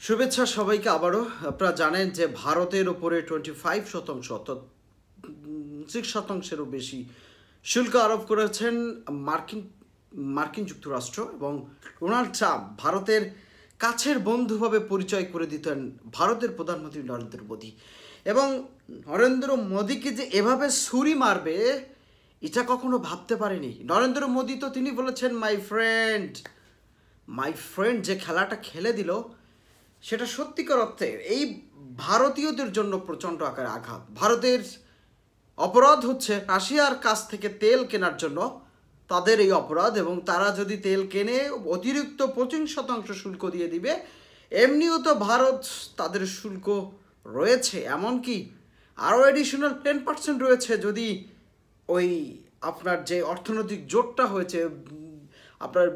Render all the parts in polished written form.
শুভেচ্ছা সবাইকে আবারও। আপনারা জানেন যে ভারতের উপরে 25% অর্থাৎ 6%-এরও বেশি শুল্ক আরোপ করেছেন মার্কিন মার্কিন যুক্তরাষ্ট্র এবং ডোনাল্ড ট্রাম্প ভারতের কাছের বন্ধুভাবে পরিচয় করে দিতেন ভারতের প্রধানমন্ত্রী নরেন্দ্র মোদী। এবং নরেন্দ্র মোদীকে যে এভাবে ছুরি মারবে এটা কখনো ভাবতে পারেনি নরেন্দ্র মোদী। তো তিনি বলেছেন মাই ফ্রেন্ড যে খেলাটা খেলে দিল সেটা সত্যিকার অর্থে এই ভারতীয়দের জন্য প্রচণ্ড আকারে আঘাত। ভারতের অপরাধ হচ্ছে রাশিয়ার কাছ থেকে তেল কেনার জন্য তাদের এই অপরাধ, এবং তারা যদি তেল কেনে অতিরিক্ত 25% শুল্ক দিয়ে দিবে। এমনিও তো ভারত তাদের শুল্ক রয়েছে, এমনকি আরও অ্যাডিশনাল 10% রয়েছে যদি ওই আপনার যে অর্থনৈতিক জোটটা হয়েছে আপনার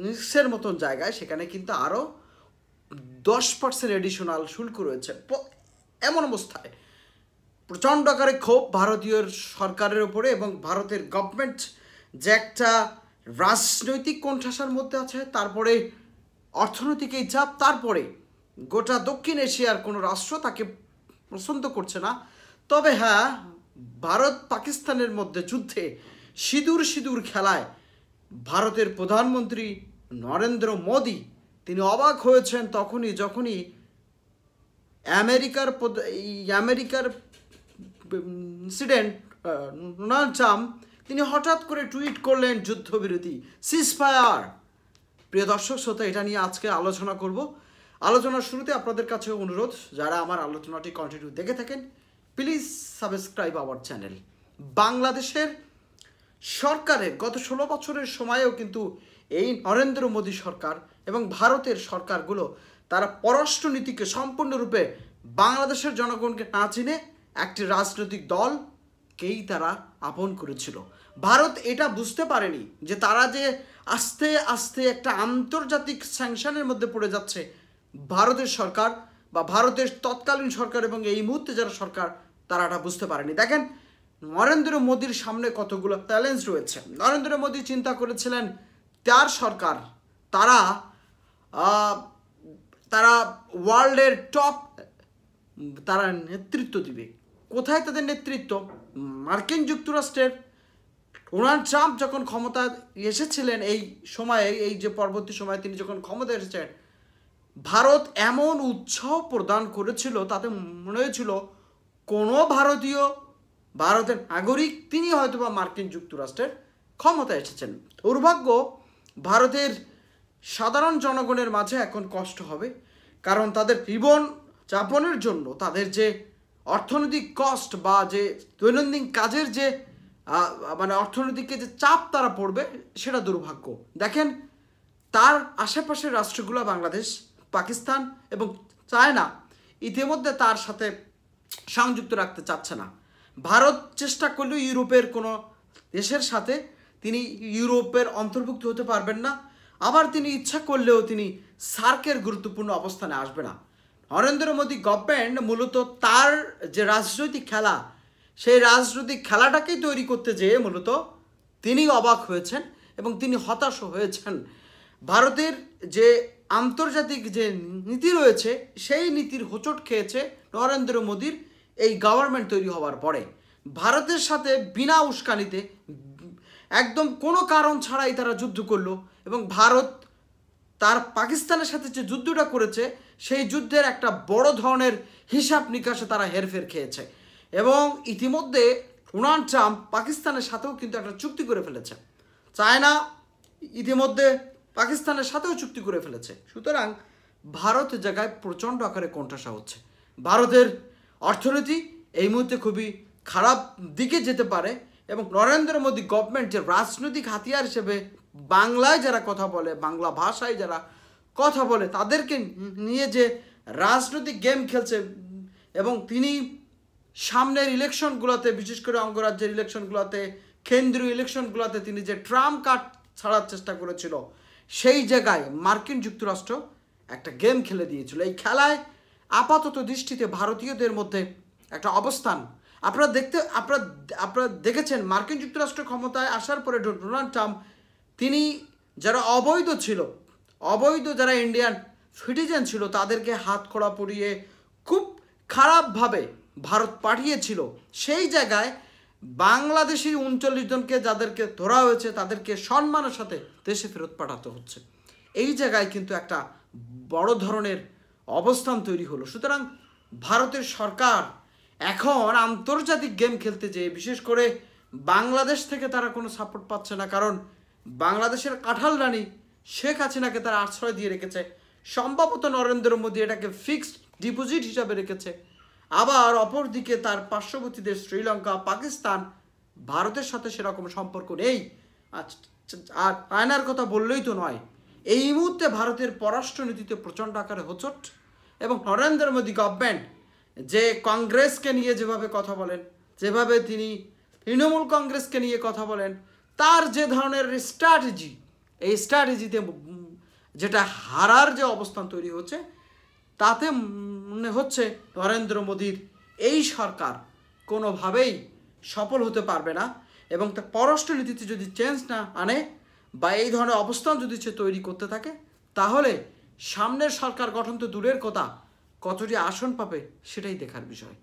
ব্রিক্সের মতন জায়গায়, সেখানে কিন্তু আরও 10% এডিশনাল শুল্ক রয়েছে। এমন অবস্থায় প্রচণ্ড আকারে ক্ষোভ ভারতীয় সরকারের ওপরে, এবং ভারতের গভর্নমেন্ট যে একটা রাজনৈতিক কোণঠাসার মধ্যে আছে, তারপরে অর্থনৈতিক এই চাপ, তারপরে গোটা দক্ষিণ এশিয়ার কোনো রাষ্ট্র তাকে পছন্দ করছে না। তবে হ্যাঁ, ভারত পাকিস্তানের মধ্যে যুদ্ধে সিঁদুর খেলায় ভারতের প্রধানমন্ত্রী নরেন্দ্র মোদী তিনি অবাক হয়েছেন যখনই আমেরিকার প্রেসিডেন্ট ডোনাল্ড ট্রাম্প তিনি হঠাৎ করে টুইট করলেন যুদ্ধবিরতি, সিজফায়ার। প্রিয় দর্শক শ্রোতা, এটা নিয়ে আজকে আলোচনা করব। আলোচনার শুরুতে আপনাদের কাছে অনুরোধ, যারা আমার আলোচনাটি কন্টিনিউ দেখে থাকেন প্লিজ সাবস্ক্রাইব আওয়ার চ্যানেল। বাংলাদেশের সরকারের গত 16 বছরের সময়েও কিন্তু এই নরেন্দ্র মোদী সরকার এবং ভারতের সরকারগুলো তারা পররাষ্ট্রনীতিকে সম্পূর্ণরূপে বাংলাদেশের জনগণকে না চিনে একটি রাজনৈতিক দলকেই তারা আপন করেছিল। ভারত এটা বুঝতে পারেনি যে তারা যে আস্তে আস্তে একটা আন্তর্জাতিক স্যাংশনের মধ্যে পড়ে যাচ্ছে। ভারতের সরকার বা ভারতের তৎকালীন সরকার এবং এই মুহূর্তে যারা সরকার তারা এটা বুঝতে পারেনি। দেখেন, নরেন্দ্র মোদীর সামনে কতগুলো চ্যালেঞ্জ রয়েছে। নরেন্দ্র মোদী চিন্তা করেছিলেন তার সরকার তারা ওয়ার্ল্ডের টপ তারা নেতৃত্ব দিবে। কোথায় তাদের নেতৃত্ব? মার্কিন যুক্তরাষ্ট্রের ডোনাল্ড ট্রাম্প যখন ক্ষমতায় এসেছিলেন, এই সময়ে এই যে পরবর্তী সময়ে তিনি যখন ক্ষমতা এসেছেন, ভারত এমন উৎসাহ প্রদান করেছিল, তাতে মনে হয়েছিল কোনো ভারতের নাগরিক তিনি হয়তো বা মার্কিন যুক্তরাষ্ট্রের ক্ষমতায় এসেছেন। দুর্ভাগ্য, ভারতের সাধারণ জনগণের মাঝে এখন কষ্ট হবে, কারণ তাদের জীবন যাপনের জন্য তাদের যে অর্থনৈতিক কষ্ট বা যে দৈনন্দিন কাজের যে অর্থনৈতিক যে চাপ তারা পড়বে, সেটা দুর্ভাগ্য। দেখেন, তার আশেপাশের রাষ্ট্রগুলো বাংলাদেশ, পাকিস্তান এবং চায়না ইতিমধ্যে তার সাথে সংযুক্ত রাখতে চাচ্ছে না। ভারত চেষ্টা করলেও ইউরোপের কোনো দেশের সাথে তিনি ইউরোপের অন্তর্ভুক্ত হতে পারবেন না। আবার তিনি ইচ্ছা করলেও তিনি সার্কের গুরুত্বপূর্ণ অবস্থানে আসবে না। নরেন্দ্র মোদী গভর্নমেন্ট মূলত তার যে রাজনৈতিক খেলা, সেই রাজনৈতিক খেলাটাকেই তৈরি করতে যেয়ে মূলত তিনি অবাক হয়েছেন এবং তিনি হতাশ হয়েছেন। ভারতের যে আন্তর্জাতিক যে নীতি রয়েছে, সেই নীতির হোঁচট খেয়েছে নরেন্দ্র মোদীর এই গভর্নমেন্ট তৈরি হওয়ার পরে। ভারতের সাথে বিনা উস্কানিতে একদম কোনো কারণ ছাড়াই তারা যুদ্ধ করলো, এবং ভারত তার পাকিস্তানের সাথে যে যুদ্ধটা করেছে, সেই যুদ্ধের একটা বড় ধরনের হিসাব নিকাশে তারা হেরফের খেয়েছে। এবং ইতিমধ্যে ডোনাল্ড ট্রাম্প পাকিস্তানের সাথেও কিন্তু একটা চুক্তি করে ফেলেছে। চায়না ইতিমধ্যে পাকিস্তানের সাথেও চুক্তি করে ফেলেছে। সুতরাং ভারতের জায়গায় প্রচণ্ড আকারে কোণঠাসা হচ্ছে। ভারতের অর্থনীতি এই মুহূর্তে খুবই খারাপ দিকে যেতে পারে, এবং নরেন্দ্র মোদী গভর্নমেন্ট যে রাজনৈতিক হাতিয়ার হিসেবে বাংলায় যারা কথা বলে, বাংলা ভাষায় যারা কথা বলে, তাদেরকে নিয়ে যে রাজনৈতিক গেম খেলছে, এবং তিনি সামনের ইলেকশনগুলোতে, বিশেষ করে অঙ্গরাজ্যের ইলেকশনগুলোতে, কেন্দ্রীয় ইলেকশনগুলোতে তিনি যে ট্রাম্প কার্ড ছাড়ার চেষ্টা করেছিল, সেই জায়গায় মার্কিন যুক্তরাষ্ট্র একটা গেম খেলে দিয়েছিল। এই খেলায় আপাতত দৃষ্টিতে ভারতীয়দের মধ্যে একটা অবস্থান আপনারা দেখেছেন। মার্কিন যুক্তরাষ্ট্র ক্ষমতায় আসার পরে ডোনাল্ড ট্রাম্প তিনি যারা অবৈধ যারা ইন্ডিয়ান সিটিজেন ছিল তাদেরকে হাত খোড়া পরিয়ে খুব খারাপভাবে ভারত পাঠিয়েছিল, সেই জায়গায় বাংলাদেশি 39 জনকে যাদেরকে ধরা হয়েছে তাদেরকে সম্মানের সাথে দেশে ফেরত পাঠাতে হচ্ছে। এই জায়গায় কিন্তু একটা বড় ধরনের অবস্থান তৈরি হলো। সুতরাং ভারতের সরকার এখন আন্তর্জাতিক গেম খেলতে যেয়ে বিশেষ করে বাংলাদেশ থেকে তারা কোনো সাপোর্ট পাচ্ছে না, কারণ বাংলাদেশের কাঁঠাল রানী শেখ হাসিনাকে তারা আশ্রয় দিয়ে রেখেছে। সম্ভবত নরেন্দ্র মোদী এটাকে ফিক্সড ডিপোজিট হিসাবে রেখেছে। আবার অপরদিকে তার পার্শ্ববর্তী দেশ শ্রীলঙ্কা, পাকিস্তান, ভারতের সাথে সেরকম সম্পর্ক নেই। আর চায়নার কথা বললেই তো নয়, এই মুহূর্তে ভারতের পররাষ্ট্রনীতিতে প্রচণ্ড আকারে হোঁচট। এবং নরেন্দ্র মোদী গভর্নমেন্ট যে কংগ্রেসকে নিয়ে যেভাবে কথা বলেন, যেভাবে তিনি তৃণমূল কংগ্রেসকে নিয়ে কথা বলেন, তার যে ধরনের স্ট্র্যাটেজি, এই স্ট্র্যাটেজিতে যেটা হারার যে অবস্থান তৈরি হচ্ছে, তাতে মনে হচ্ছে নরেন্দ্র মোদীর এই সরকার কোনোভাবেই সফল হতে পারবে না। এবং তার পররাষ্ট্রনীতিতে যদি চেঞ্জ না আনে বা এই ধরনের অবস্থান যদি সে তৈরি করতে থাকে, তাহলে সামনের সরকার গঠন তো দূরের কথা, কতটি আসন পাবে সেটাই দেখার বিষয়।